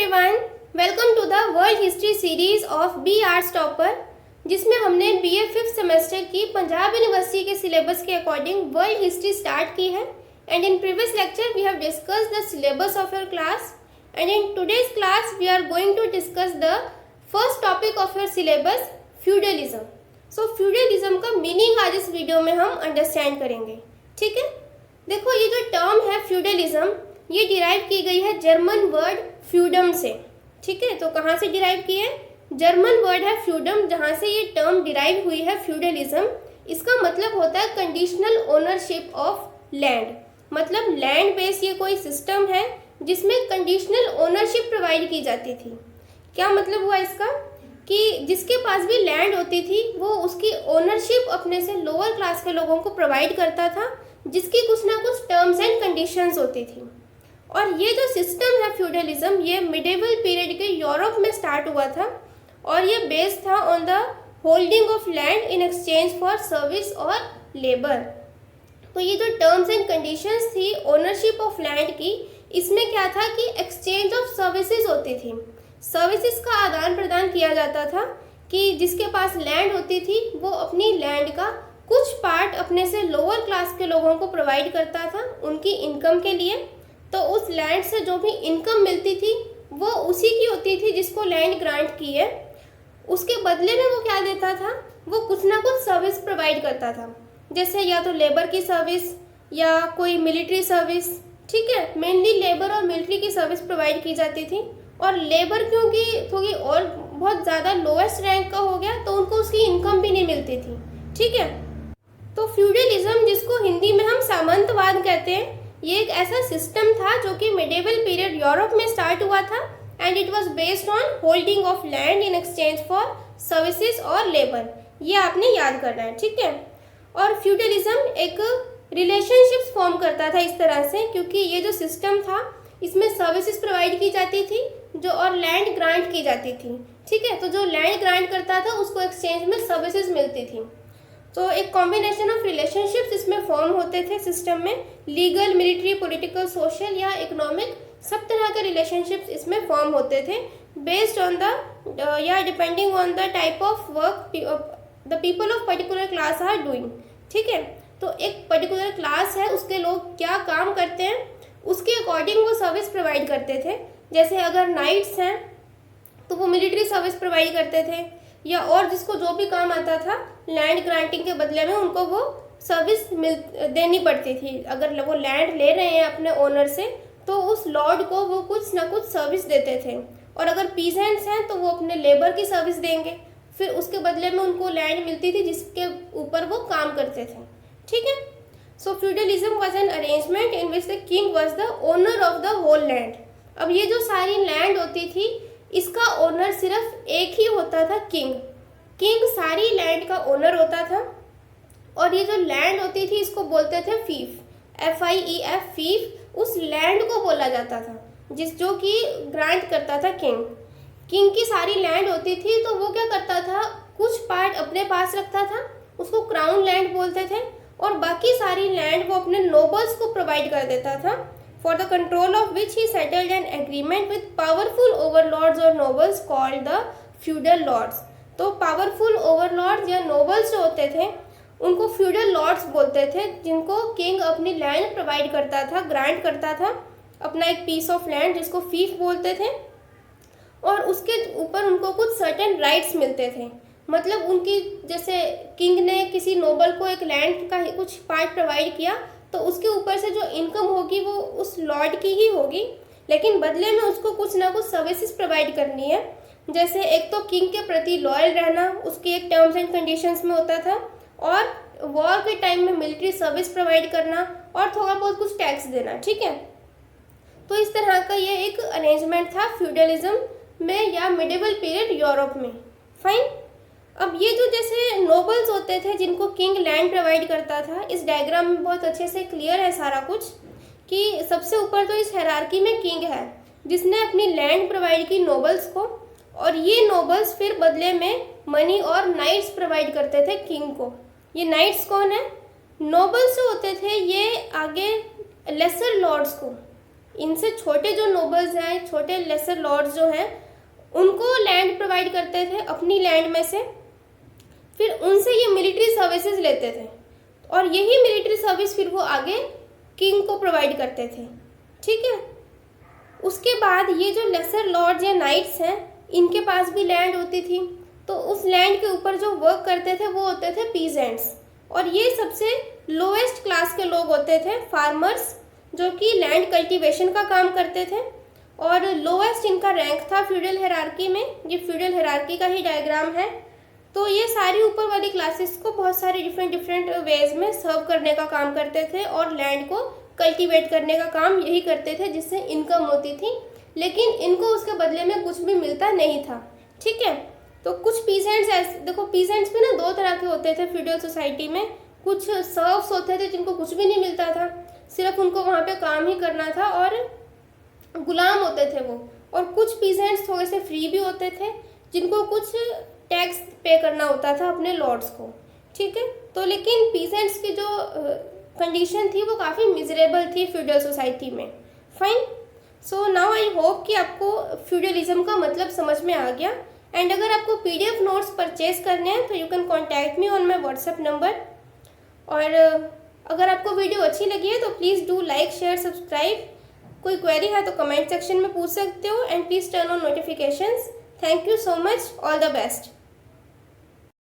Everyone, welcome to the world history series of B arts topper, जिसमें हमने BA 5th semester की Punjab university के syllabus के according world history start की है। And in previous lecture we have discussed the syllabus of your class, and in today's class we are going to discuss the first topic of your syllabus, feudalism. So feudalism का meaning आज इस video में हम understand करेंगे। ठीक है, देखो ये जो टर्म है फ्यूडलिज्म, ये डिराइव की गई है जर्मन वर्ड फ्यूडम से। ठीक है, तो कहाँ से डिराइव की है? जर्मन वर्ड है फ्यूडम, जहाँ से ये टर्म डिराइव हुई है फ्यूडलिज्म। इसका मतलब होता है कंडीशनल ओनरशिप ऑफ लैंड। मतलब लैंड बेस ये कोई सिस्टम है जिसमें कंडीशनल ओनरशिप प्रोवाइड की जाती थी। क्या मतलब हुआ इसका? कि जिसके पास भी लैंड होती थी वो उसकी ओनरशिप अपने से लोअर क्लास के लोगों को प्रोवाइड करता था, जिसकी कुछ ना कुछ टर्म्स एंड कंडीशंस होती थी। और ये जो सिस्टम है फ्यूडलिज्म, ये मिडिवल पीरियड के यूरोप में स्टार्ट हुआ था और ये बेस्ड था on the holding of land in exchange for service और लेबर। तो ये जो टर्म्स एंड कंडीशंस थी ओनरशिप ऑफ लैंड की, इसमें क्या था कि एक्सचेंज ऑफ सर्विसेज होती थी। सर्विसेज का आदान प्रदान किया जाता था कि जिसके पास लैंड होती थी वो अपनी लैंड का कुछ पार्ट अपने से लोअर क्लास के लोगों को प्रोवाइड करता था उनकी इनकम के लिए। तो उस लैंड से जो भी इनकम मिलती थी वो उसी की होती थी जिसको लैंड ग्रांट की है। उसके बदले में वो क्या देता था? वो कुछ ना कुछ सर्विस प्रोवाइड करता था, जैसे या तो लेबर की सर्विस या कोई मिलिट्री सर्विस। ठीक है, मेनली लेबर और मिलिट्री की सर्विस प्रोवाइड की जाती थी। और लेबर क्योंकि थोड़ी और बहुत ज़्यादा लोएस्ट रैंक का हो गया तो उनको उसकी इनकम भी नहीं मिलती थी। ठीक है, तो फ्यूडलिज्म, जिसको हिंदी में हम सामंतवाद कहते हैं, ये एक ऐसा सिस्टम था जो कि मिडिवल पीरियड यूरोप में स्टार्ट हुआ था and it was based on holding of land in exchange for services और लेबर। ये आपने याद करना है। ठीक है, और फ्यूडलिज्म एक रिलेशनशिप्स फॉर्म करता था इस तरह से, क्योंकि ये जो सिस्टम था इसमें सर्विसेज प्रोवाइड की जाती थी जो और लैंड ग्रांट की जाती थी। ठीक है, तो जो लैंड ग्रांट करता था उसको एक्सचेंज में सर्विसेज मिलती थी। तो एक कॉम्बिनेशन ऑफ रिलेशनशिप्स इसमें फॉर्म होते थे सिस्टम में, लीगल, मिलिट्री, पॉलिटिकल, सोशल या इकोनॉमिक, सब तरह के रिलेशनशिप्स इसमें फॉर्म होते थे बेस्ड ऑन द या depending on the type of work the people of particular class are doing. ठीक है, तो एक पर्टिकुलर क्लास है, उसके लोग क्या काम करते हैं उसके अकॉर्डिंग वो सर्विस प्रोवाइड करते थे। जैसे अगर नाइट्स हैं तो वो मिलिट्री सर्विस प्रोवाइड करते थे, या और जिसको जो भी काम आता था लैंड ग्रांटिंग के बदले में उनको वो सर्विस देनी पड़ती थी। अगर वो लैंड ले रहे हैं अपने ओनर से तो उस लॉर्ड को वो कुछ ना कुछ सर्विस देते थे। और अगर पीजेंट्स हैं तो वो अपने लेबर की सर्विस देंगे, फिर उसके बदले में उनको लैंड मिलती थी जिसके ऊपर वो काम करते थे। ठीक है, so feudalism was an arrangement in which the king was the owner of the whole land. अब ये जो सारी लैंड होती थी इसका ओनर सिर्फ एक ही होता था, किंग। किंग सारी लैंड का ओनर होता था। और ये जो लैंड होती थी इसको बोलते थे फीफ, FIEF, फीफ उस लैंड को बोला जाता था जो कि ग्रांट करता था किंग। किंग की सारी लैंड होती थी तो वो क्या करता था, कुछ पार्ट अपने पास रखता था, उसको क्राउन लैंड बोलते थे, और बाकी सारी लैंड वो अपने नोबल्स को प्रोवाइड कर देता था, for the control of which he settled an agreement with powerful overlords or nobles called the feudal lords। तो powerful overlords या nobles जो होते थे उनको feudal lords बोलते थे, जिनको किंग अपनी लैंड प्रोवाइड करता था, ग्रांट करता था अपना एक पीस ऑफ लैंड जिसको फीफ बोलते थे, और उसके ऊपर उनको कुछ सर्टेन राइट्स मिलते थे। मतलब उनकी, जैसे किंग ने किसी नोबल को एक लैंड का कुछ पार्ट प्रोवाइड किया तो उसके ऊपर से जो इनकम होगी वो उस लॉर्ड की ही होगी, लेकिन बदले में उसको कुछ ना कुछ सर्विसेज प्रोवाइड करनी है। जैसे एक तो किंग के प्रति लॉयल रहना उसके एक टर्म्स एंड कंडीशंस में होता था, और वॉर के टाइम में मिलिट्री सर्विस प्रोवाइड करना और थोड़ा बहुत कुछ टैक्स देना। ठीक है, तो इस तरह का ये एक अरेंजमेंट था फ्यूडलिज्म में या मिडिवल पीरियड यूरोप में। फाइन, अब ये जो जैसे नोबल्स होते थे जिनको किंग लैंड प्रोवाइड करता था, इस डायग्राम में बहुत अच्छे से क्लियर है सारा कुछ कि सबसे ऊपर तो इस हायरार्की में किंग है जिसने अपनी लैंड प्रोवाइड की नोबल्स को, और ये नोबल्स फिर बदले में मनी और नाइट्स प्रोवाइड करते थे किंग को। ये नाइट्स कौन है? नोबल्स जो होते थे ये आगे लेसर लॉर्ड्स को, इनसे छोटे जो नोबल्स हैं, छोटे लेसर लॉर्ड्स जो हैं, उनको लैंड प्रोवाइड करते थे अपनी लैंड में से। फिर उनसे ये मिलिट्री सर्विसेज लेते थे और यही मिलिट्री सर्विस फिर वो आगे किंग को प्रोवाइड करते थे। ठीक है, उसके बाद ये जो लेसर लॉर्ड्स या नाइट्स हैं, इनके पास भी लैंड होती थी, तो उस लैंड के ऊपर जो वर्क करते थे वो होते थे पीजेंट्स। और ये सबसे लोएस्ट क्लास के लोग होते थे, फार्मर्स, जो कि लैंड कल्टीवेशन का काम करते थे। और लोएस्ट इनका रैंक था फ्यूडल हायरार्की में। ये फ्यूडल हायरार्की का ही डायग्राम है। तो ये सारी ऊपर वाली क्लासेस को बहुत सारे डिफरेंट वेज में सर्व करने का काम करते थे और लैंड को कल्टीवेट करने का काम यही करते थे, जिससे इनकम होती थी, लेकिन इनको उसके बदले में कुछ भी मिलता नहीं था। ठीक है, तो कुछ पीजेंट्स ऐसे, देखो पीजेंट्स भी ना दो तरह के होते थे फ्यूडल सोसाइटी में। कुछ सर्व्स होते थे जिनको कुछ भी नहीं मिलता था, सिर्फ उनको वहाँ पे काम ही करना था और गुलाम होते थे वो। और कुछ पीजेंट्स थोड़े से फ्री भी होते थे, जिनको कुछ टैक्स पे करना होता था अपने लॉर्ड्स को। ठीक है, तो लेकिन पीजेंट्स की जो कंडीशन थी वो काफ़ी मिजरेबल थी फ्यूडल सोसाइटी में। Fine, so now I hope कि आपको फ्यूडलिज्म का मतलब समझ में आ गया। एंड अगर आपको PDF नोट्स परचेज करने हैं तो you can contact me on my WhatsApp number. और अगर आपको वीडियो अच्छी लगी है तो please do like, share, subscribe. कोई क्वेरी है तो कमेंट सेक्शन में पूछ सकते हो and please turn on notifications. Thank you so much, all the best.